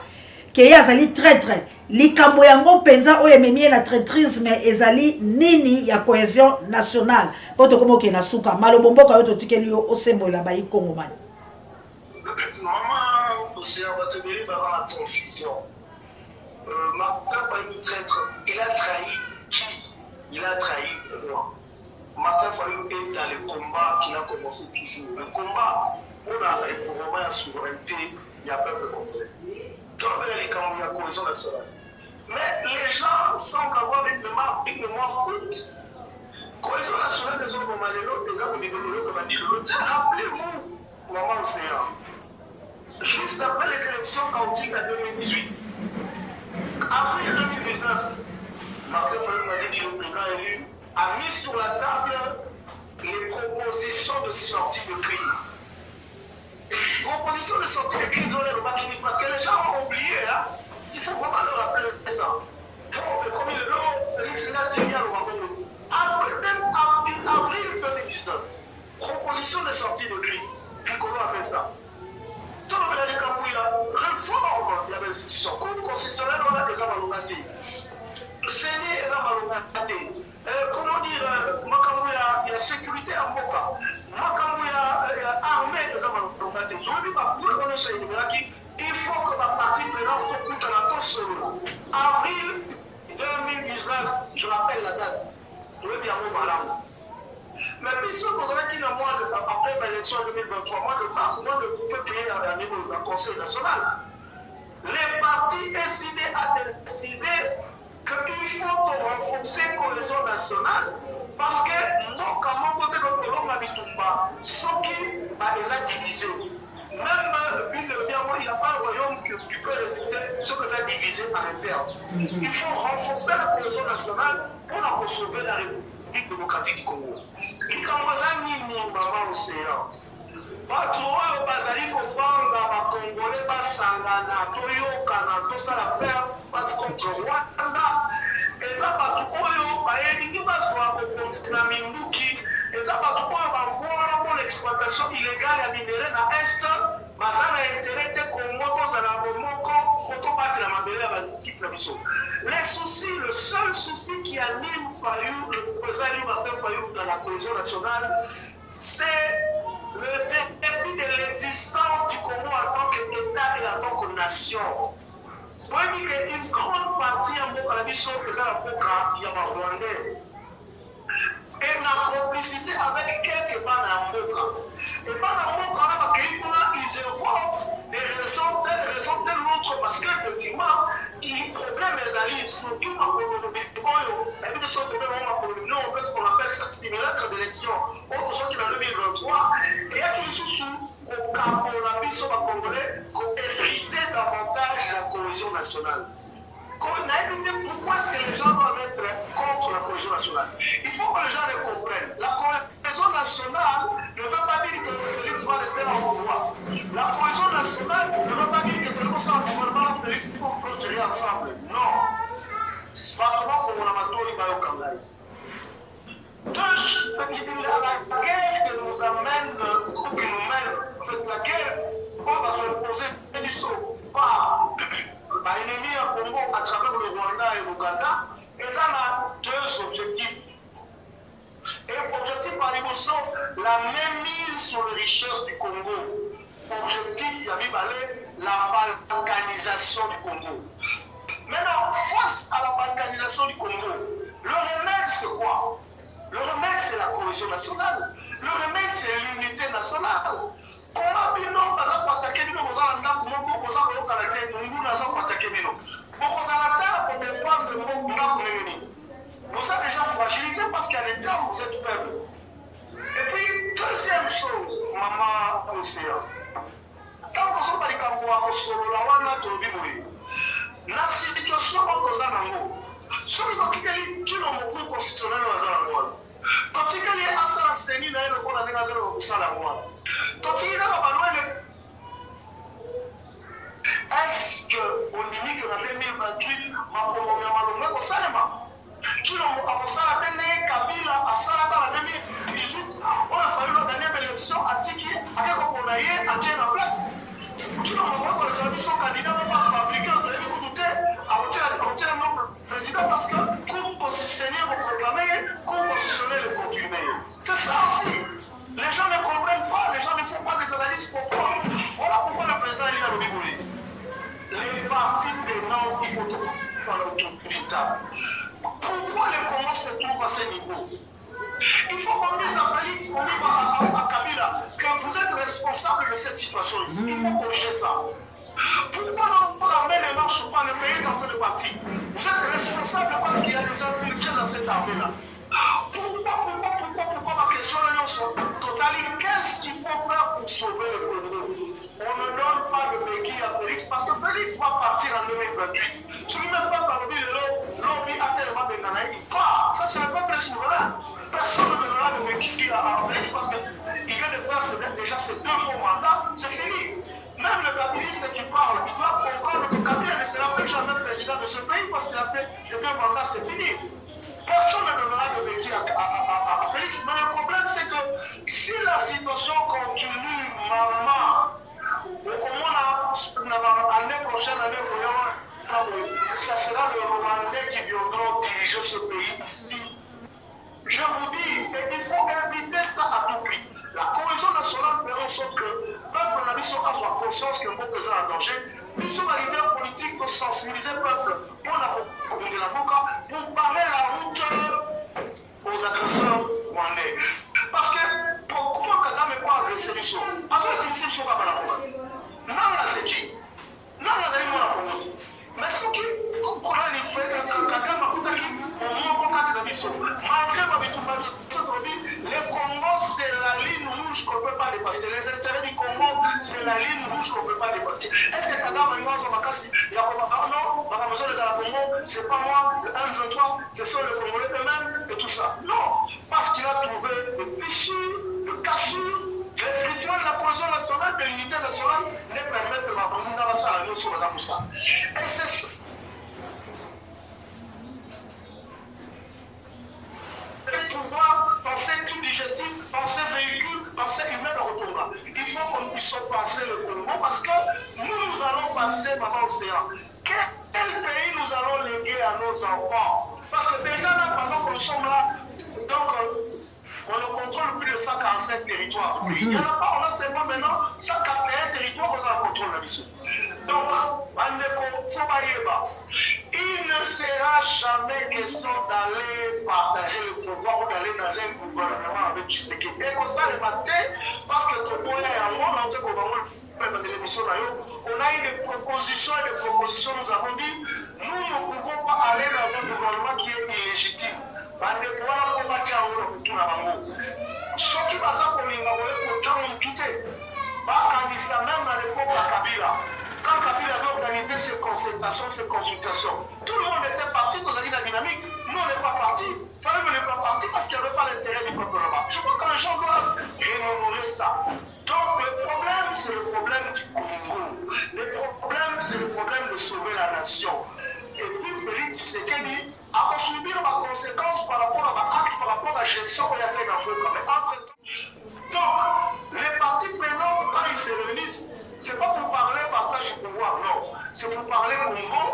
ke ya zali traître likambo yango penza oyo ememie na traîtrise mais ezali nini ya cohésion nationale poto komo ke na suka malobo mboka yo totikeli yo osembola ba ikongo mani maman aussi on va te dire dans la confusion Martin Fayulu traître il a trahi qui il a trahi moi Martin Fayulu est dans le combat qu'il a commencé toujours le combat pour la recouvrement de la souveraineté il y a peuple congolais donc il y a cohésion nationale. Mais les gens semblent avoir une mémoire courte. Cohésion nationale des hommes malélo, des hommes de rappelez-vous, maman Séa, juste après les élections chaotiques en 2018, avril 2019, Martin Fayou m'a dit que le président élu a mis sur la table les propositions de sortie de crise. Propositions de sortie de crise, on est le Makini, parce que les gens ont oublié, hein. Il faut vraiment leur rappeler ça. Donc, comme il est avril 2019, proposition de sortie de crise. Piccolo a fait ça. Tout le monde a dit qu'il y a réforme de l'institution. Comme constitutionnel, on a des amalogati. Séné est amalogati. Comment dire, il y a sécurité à Moka. Il y a armée des amalogati. Je veux dire, pour le connaître, il faut que la partie prenante se coûte à la cause. Avril 2019, je rappelle la date. Je veux dire, voilà. Mais puisque vous avez dit après l'élection 2023, mois de mars, moi je peux créer à niveau du Conseil national. Les partis décidé à décider qu'il faut renforcer la cohésion nationale parce que non, quand mon côté de l'homme habite pas, ce qui est divisé. Même il n'y a pas un royaume qui peut résister ce que ça divisé à l'interne. Il faut renforcer la cohésion nationale pour sauver la République démocratique du Congo. Il commence à minimum maman océan. Bato oyo bazali kobanga bakongole basangana toyokana tosala faire face contre Rwanda. Eza bato oyo bayebi bazwa bokonzi na minduki. Eza bato oyo bavwala pour l'exploitation illégale ya minere na est. Baza na intérêt te Congo tozala bomoko otobatela mabele ya bakipe na biso. Les soucis, le seul souci qui anime Fayou, le président Martin Fayou dans la cohésion nationale, c'est le défi de l'existence du Congo en tant qu'État et en tant que nation. Vous voyez qu'une grande partie en Bokalabiso faisait la Boka Rwandais. Et la complicité avec quelques bancs en Boka. Et bancs en Boka, ils évoquent des raisons telles l'autre parce qu'effectivement, il problème les alliés, surtout dans le nous on fait ce qu'on appelle ça simulacre d'élection. Aujourd'hui, dans 2023, et il y a des sous qu'on capolamise sur le Congolais, qu'on hérite davantage la cohésion nationale. Pourquoi est-ce que les gens doivent être contre la cohésion nationale? Il faut que les gens le comprennent. La cohésion nationale ne veut pas dire que Félix va rester là au pouvoir. La cohésion nationale ne veut pas dire que Félix va gouvernement Félix il faut protéger ensemble. Non. La guerre que nous amène, ou qui nous mène, c'est la guerre qu'on va reposer par l'ennemi à Congo à travers le Rwanda et l'Ouganda. Et ça a deux objectifs. Et l'objectif par l'émotion, la mainmise sur les richesses du Congo. Objectif, la balkanisation du Congo. Maintenant, face à la balkanisation du Congo, le remède c'est quoi? Le remède c'est la cohésion nationale. Le remède c'est l'unité nationale. Comment bino baza patake bino boza na ndako boza ko kalate mungu na za patake bino. Boza na ta pour défendre mon ndako nini. Vous êtes déjà fragilisé parce qu'à l'intérieur vous êtes faible. Et puis deuxième chose, maman Océan. Quand vous êtes dans le camp solo la wana to biboyi. La situation okoza nango. Soki kokikeli kino mokulu constitutionnel waza na mwana. Kokikeli asala seni na ele kona nenga zelo kusala mwana. Kokikeli na balwele. Est-ce que on dit que dans 2028 makomo ya malonga kosalema? Kino akosala tene Kabila asala ta 2018 on a fallu la dernière élection atiki akeko kona ye atien na place. Kino moko ko le son candidat pas fabriqué le président parce que cour constitutionnelle vous proclamez, cour constitutionnelle le confirmé. C'est ça aussi. Les gens ne comprennent pas, les gens ne font pas des analyses profondes. Voilà pourquoi le président est là au Bigoulé. Les partis prenantes, il faut tout faire l'autorité. Pourquoi le Congo se trouve à ce niveau? Il faut qu'on dise à Félix, on dit à Kabila que vous êtes responsable de cette situation ici. Il faut corriger ça. Pourquoi l'armée ne marche pas, le pays dans cette partie? Vous êtes responsable parce qu'il y a des infiltrés dans cette armée-là. Pourquoi ma question est totale? Qu'est-ce qu'il faut faire pour sauver le Congo? On ne donne pas le béquille à Félix, parce que Félix va partir en 2028. Je ne dis même pas par le lobby a tellement de nanaïs. Quoi? Ça, c'est le peuple souverain. Personne ne donnera de vécu à Félix parce qu'il vient de faire déjà ses 2 faux mandats, c'est fini. Même le cabinet qui parle, il doit comprendre que Kabila ne sera plus jamais président de ce pays parce qu'il a fait ses 2 mandats, c'est fini. Personne ne donnera de vécu à Félix. Mais le problème, c'est que si la situation continue, maman, l'année prochaine, ça sera le Rwandais qui viendront diriger ce pays ici. Je vous dis, il faut éviter ça à tout prix. La cohésion nationale fait en sorte que le peuple n'a soit conscience que le peuple est en danger. Nous sommes les leaders politiques pour sensibiliser le peuple pour la communauté de la Boca, pour parler la route aux agresseurs rwandais. Parce que pourquoi Kagame n'est pas agressé les choses? Avec les solutions à la Boca. Non, là, c'est qui? Non, là, c'est moi la Congo. Mais ce qui, quand on a fait Kagame a coûté au moins pour 4 émissions. Malgré ma le Congo, c'est la ligne rouge qu'on ne peut pas dépasser. Les intérêts du Congo, c'est la ligne rouge qu'on ne peut pas dépasser. Est-ce que Kagame a eu un Makassi? Il y a non, ma maison de la Congo, c'est pas moi, le M23, c'est ça le Congolais eux-mêmes et tout ça. Non, parce qu'il a trouvé le fichier, le cachet. Les rituels de la cohésion nationale, de l'unité nationale, ne permettent de m'abandonner dans la salle sur la Moussa. Et c'est ça. Pouvoir penser tout digestif, penser véhicule, penser humain de retour. Il faut qu'on puisse penser le Congo parce que nous allons passer par l'océan. Quel pays nous allons léguer à nos enfants? Parce que déjà là, pendant que nous sommes là, donc on ne contrôle plus de 147 territoires. Il n'y en a pas, on a seulement maintenant 141 territoires qu'on a le contrôle de la mission. Donc, il ne sera jamais question d'aller partager le pouvoir ou d'aller dans un gouvernement avec Tshisekedi. Et comme ça, le matin, parce que tout le monde est en monde, on a eu des propositions et des propositions, nous avons dit, nous ne pouvons pas aller dans un gouvernement qui est illégitime. Soki baza kolinga kotango mutute bakanisa même à l'époque à Kabila. Quand Kabila avait organisé ces concertations, ces consultations, tout le monde était parti dans la dynamique. Nous, on n'est pas partis. Fallait n'est pas parti parce qu'il n'y avait pas l'intérêt du peuple là-bas. Je crois que les gens doivent rénover ça. Donc le problème, c'est le problème du Congo. Le problème, c'est le problème de sauver la nation. Et puis Félix Tshisekedi a subi les conséquences par rapport à l'acte, par rapport à la gestion de la scène en donc, les parties prenantes, quand ils se réunissent, ce n'est pas pour parler partage du pouvoir, non. C'est pour parler Congo,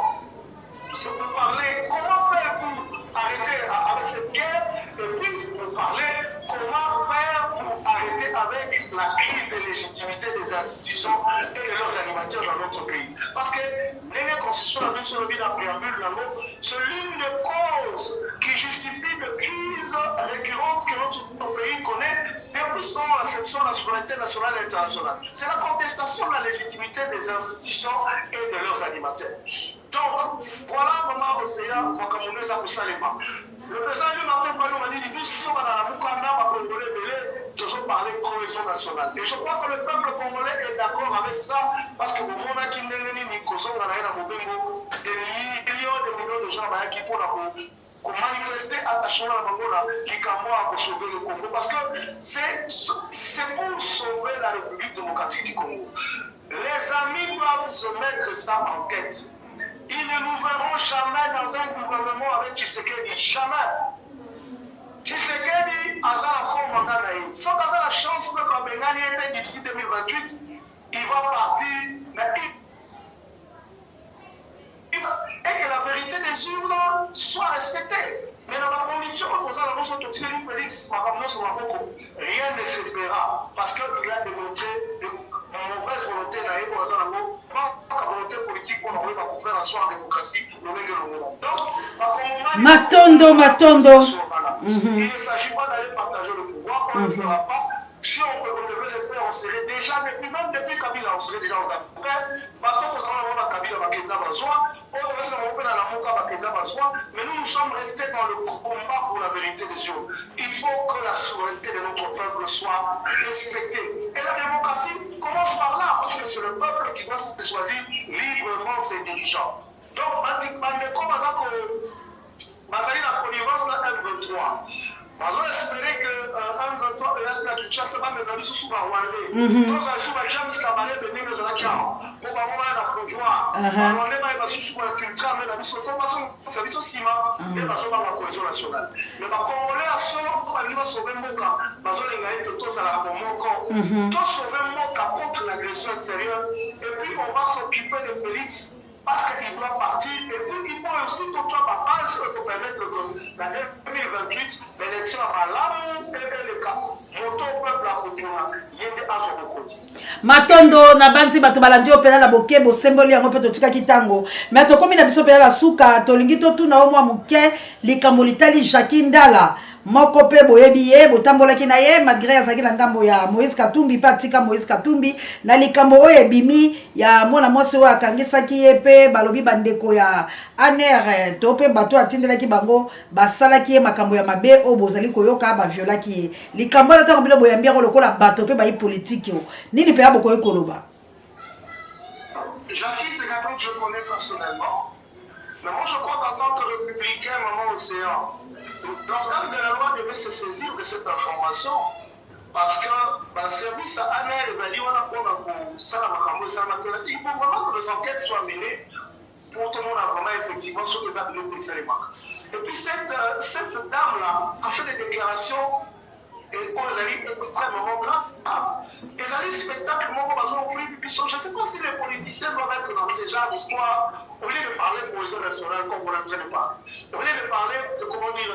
c'est pour parler comment faire pour arrêter avec cette guerre, et puis pour parler comment faire pour arrêter avec la crise de légitimité des institutions et de leurs animateurs dans notre pays. Parce que la constitution a mis sur le bilan préambule, c'est l'une des causes qui justifie de crises récurrentes que notre pays connaît depuis son section de la souveraineté nationale et internationale. C'est la contestation de la légitimité des institutions et de leurs animateurs. Donc, voilà comment Océan Wakamuneza Kosalema. Le président Martin Fayou m'a dit nous sommes dans la Moukanda, ma Congolais Belé, toujours parler de cohésion nationale. Et je crois que le peuple congolais est d'accord avec ça, parce que au moment où il y a des millions de gens qui pour manifester attachement à Bangola, qui a sauver le Congo. Parce que c'est pour sauver la République démocratique du Congo. Les amis doivent se mettre ça en tête. Ils ne nous verront jamais dans un gouvernement avec Tshisekedi. Jamais. Tshisekedi a la forme mandat naïf. Sauf qu'avec la chance que Kabengani était d'ici 2028, il va partir. Et que la vérité des urnes soit respectée. Mais dans la condition Félix, rien ne se fera parce qu'il a démontré mauvaise volonté la volonté politique pour faire asseoir la démocratie. Donc, Matondo. Il ne s'agit pas d'aller partager le pouvoir, on ne le fera pas. Si on devait le faire, on serait déjà, même depuis Kabila, on serait déjà aux affaires. Maintenant, nous allons avoir Kabila, Makenda, Bazoa. Mais nous sommes restés dans le combat pour la vérité des choses. Il faut que la souveraineté de notre peuple soit respectée. Et la démocratie commence par là, parce que c'est le peuple qui doit choisir librement ses dirigeants. Donc, comme Bazali la connivence là, M23. Bazo espérer que M23 et la Kinshasa va me donner sous Rwandais. Tous les jours, James Kabale venir dans la carte. Pour avoir un pouvoir. On est pas sous infiltré, mais la mission c'est mission ciment. Et Bazo va la cohésion nationale. Mais les Congolais à solo, ils vont sauver Moka. Bazo les gars étaient tous à la Moka. Tous sauver Moka contre l'agression extérieure. Et puis on va s'occuper des milices. Parce qu'il doit partir, et puis il faut aussi que toi, papa, pour permettre que l'année 2028, l'élection à l'amour et le cas. Moto peuple à Koutouna, il y a des agents de côté. Matondo, na banzi bato balandi opena na bokebo symbole yango pe totika kitango. Mais to komi na biso pe la suka, to lingi to tuna omwa muke likambo litali Jacques Ndala. Moko pe boyebi ye botambolaki na ye malgré azaki na ndambo ya Moïse Katumbi patika Moïse Katumbi na likambo oyo ebimi ya mwana mwasi oyo akangisaki ye pe balobi bandeko ya ANR to pe bato atindelaki bango basalaki ye makambo ya mabe oyo bozali koyoka baviolaki ye likambo na tango bilo boyambi yango lokola bato pe bayi politique yo nini pe ya bokoyi koloba. Jacques, c'est quelqu'un que je connais personnellement, mais moi je crois qu'en tant que républicain, maman océan, l'organe de la loi devait se saisir de cette information parce que dans le service à ANR, il faut vraiment que les enquêtes soient menées pour tout le monde a vraiment effectivement sur les actes de Pisserima. Et puis cette dame-là a fait des déclarations et pour les amis extrêmement graves. Et les spectacles, je ne sais pas si les politiciens doivent être dans ce genre d'histoire, au lieu de parler de cohésion nationale comme on est en train de parler, au lieu de parler de, comment dire,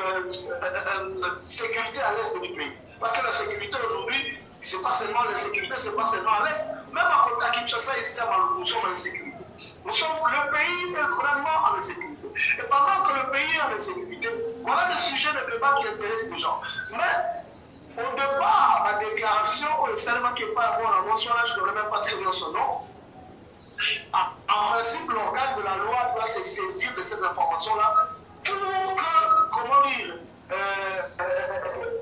sécurité à l'est du pays. Parce que la sécurité aujourd'hui, c'est pas seulement l'insécurité, c'est pas seulement à l'est. Même à côté à Kinshasa, ici, nous sommes en insécurité. Nous sommes le pays est vraiment en insécurité. Et pendant que le pays est en insécurité, voilà le sujet de débat qui intéresse les gens. Mais au départ, la déclaration, seulement qui n'est pas bon, la mention là, je ne connais même pas très bien son nom. En principe, l'organe de la loi doit se saisir de cette information-là pour que, comment dire,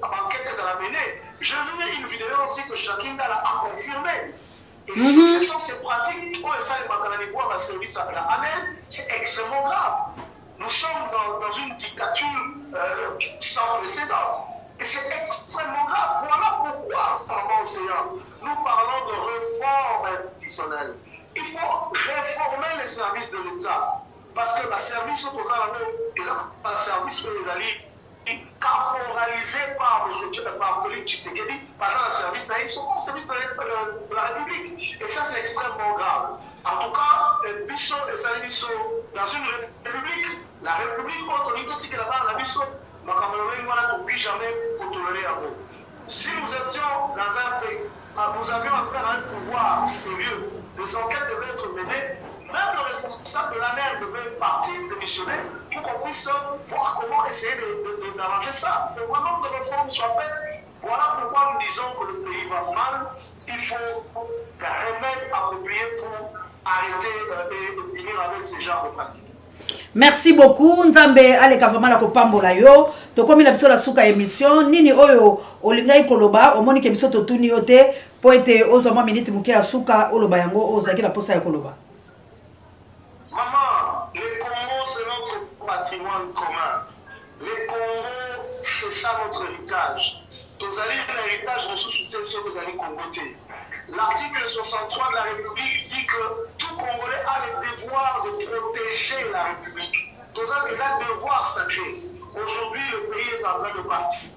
enquête à la mener. J'ai vu une vidéo aussi que Jacques Ndala a confirmé. Et ce sont ces pratiques, pour ça, les Bakalani voir la service à la ANR, c'est extrêmement grave. Nous sommes dans une dictature sans précédent. Et c'est extrêmement grave. Voilà pourquoi, maman océan, nous parlons de réforme institutionnelle. Il faut réformer les services de l'État. Parce que le service aux un service que les alliés caporalisé par Félix Tshisekedi, par le service ils sont au service de la République. Et ça, c'est extrêmement grave. En tout cas, Bichot et Salibiso, dans une république, la République autorité qui est là-bas, la Bichot, nous n'avons jamais contrôlé à vous. Si nous étions dans un pays, nous avions affaire à un pouvoir sérieux, les enquêtes devaient être menées. Même le responsable de la mer devait partir, démissionner, pour qu'on puisse voir comment essayer d'arranger ça. Que vraiment de réformes soient faites. Voilà pourquoi nous disons que le pays va mal. Il faut des remèdes appropriés pour arrêter et finir avec ce genre de pratiques. Merci beaucoup. Nzambe aleka vraiment la kopambola yo. To komi na biso la suka émission nini oyo olingai koloba omoni ke biso to tuni yote po ete ozoma minute muke ya suka oloba yango ozaki la posa ya koloba. Maman, le Congo c'est notre patrimoine commun. Le Congo c'est ça notre héritage. Vous allez l'héritage ressources sur vous allez congoter. L'article 63 de la République dit que tout Congolais a le devoir de protéger la République. Vous avez le devoir sacré. Aujourd'hui, le pays est en train de partir.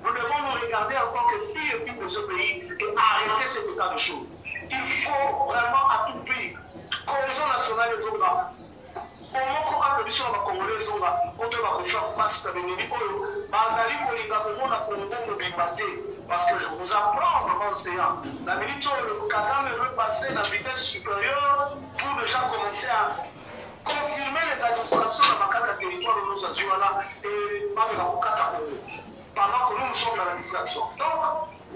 Nous devons nous regarder en tant que filles et fils de ce pays et arrêter cet état de choses. Il faut vraiment à tout prix, cohésion nationale des autres. Comment on a pu sur la Congolais, on doit faire face à Bénéni, Bazali, Kolinga, Congo, la Congo, parce que je vous apprends, maman océan, la minute où le Kagame veut passer la vitesse supérieure pour déjà commencer à confirmer les administrations dans le territoire de nos Azuala et pas de la Bukata Congo, pendant que nous sommes dans l'administration. Donc,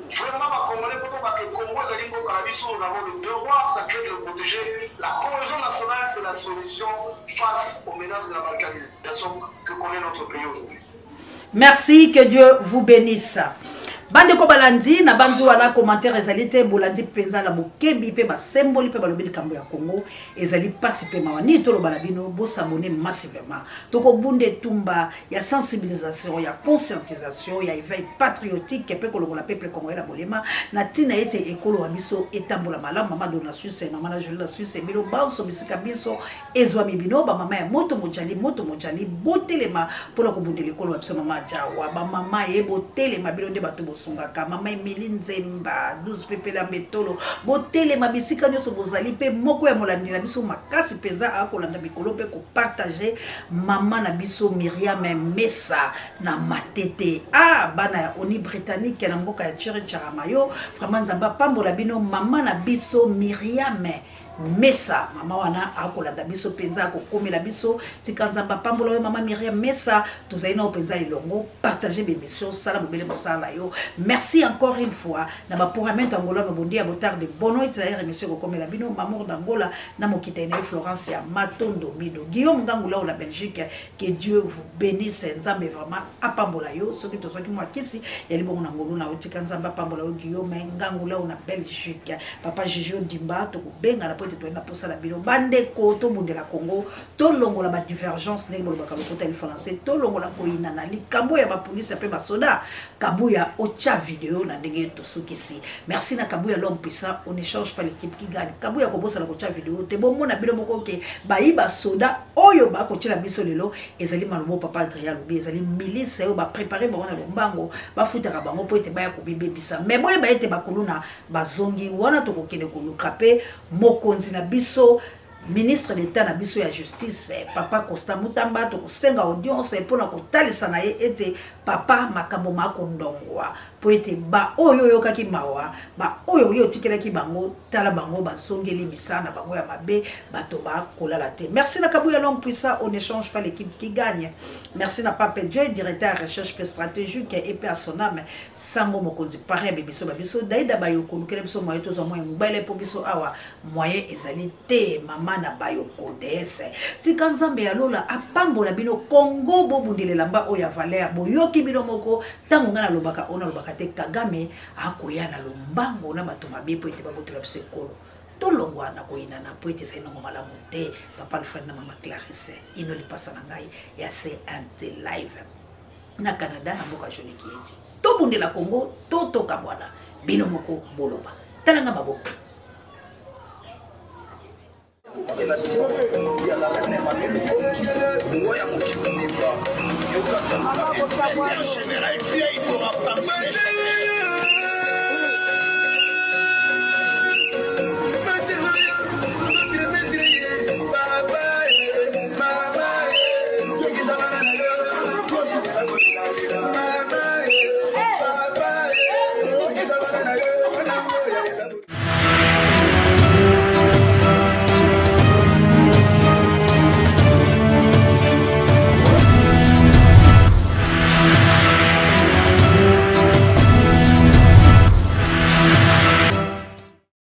Vraiment, ma Congolais, pour que Congo, nous avons le devoir sacré de le protéger. La cohésion nationale, c'est la solution face aux menaces de la balkanisation que connaît notre pays aujourd'hui. Merci, que Dieu vous bénisse. Bande ko balandi na banzi wala commentaire ezali te bolandi penza la bokebi pe ba symbole pe balobeli kambo ya Congo ezali pasi pe mawani to lo balabino bo s'abonner massivement to ko bunde tumba ya sensibilisation ya conscientisation ya éveil patriotique pe ko longola peuple congolais la bolema na tina ete ekolo wa biso etambola malamu mama do na Suisse mama na Jolie la Suisse bilo banso bisika biso ezwa mibino ba mama ya moto mojali botelema pour ko bunde lekolo wa biso mama jawa ba mama ye botelema bilo nde bato sungaka mama Emily Nzemba 12 pepela metolo botele mabisika nyoso bozali pe moko ya molandi na biso makasi penza akolanda mikolo pe ko partager mama na biso Myriam Messa na matete bana ya oni britannique na mboka ya Thierry Charamayo vraiment nzamba pambola bino mama na biso Myriam Messa mama wana akolanda biso penza akokomela biso tikanzamba pambola yo mama Myriam Messa tozaina openza ilongo partager mes missions sala bobele bosala yo merci encore une fois na ba programme Angola no bondi ya botar de bono itzaire émission kokomela bino mamour d'Angola na mokitene Florence ya Matondo Mido Guillaume Ngangula la Belgique que Dieu vous bénisse nzambe vraiment apambola yo soki to soki moi kisi ya libongo na ngolu na otikanzamba pambola yo Guillaume Ngangula na Belgique papa Jijo Dimba to kubenga na to na posala bino bande ko to bundela Congo to longola ba divergence ne bolo bakalo ko tali français to longola ko inana likambo ya ba police pe ba soda kabuya ocha vidéo na ndenge to sukisi merci na kabuya l'homme puissant on échange pas l'équipe qui gagne kabuya ko bosala ko cha vidéo te bon mona bino moko ke ba iba soda oyo ba ko tila biso lelo ezali malobo papa Adrien Lobi ezali milice yo ba préparer ba wana lombango ba futaka bango po ete ba ya ko bibebisa mais boye ba ete ba koluna bazongi wana to ko kene ko lukape moko na biso ministre d'État na biso ya justice papa Costa Mutamba to kosenga audience pona kotalisa na ye ete papa makambo makondongwa po ete ba oyo yokaki mawa ba oyo yo tikelaki bango tala bango basongeli misana bango ya mabe bato ba kolala te merci na kabuya l'homme puissant on échange pas l'équipe qui gagne merci na Pape Dieu directeur recherche stratégique et pe à son âme sango mokonzi pareil biso babiso daida bayoko lukele biso moyen to zo moyen mbele po biso awa moyen ezali te mama na bayoko dese tika nzambe ya lola apambola bino Congo bobundelela mba oya valeur boyoki bino moko tango ngana lobaka ona lobaka te Kagame akoya na lombango na bato mabe po ete babotola biso ekolo tolongwa na koina na po ete zaina malamu te papa le frère na mama Clarisse ino lipasa na ngai ya CNT live na Canada na mboka Jolie Kieti to bundela Congo to toka bwana bino moko boloba talanga maboko Général,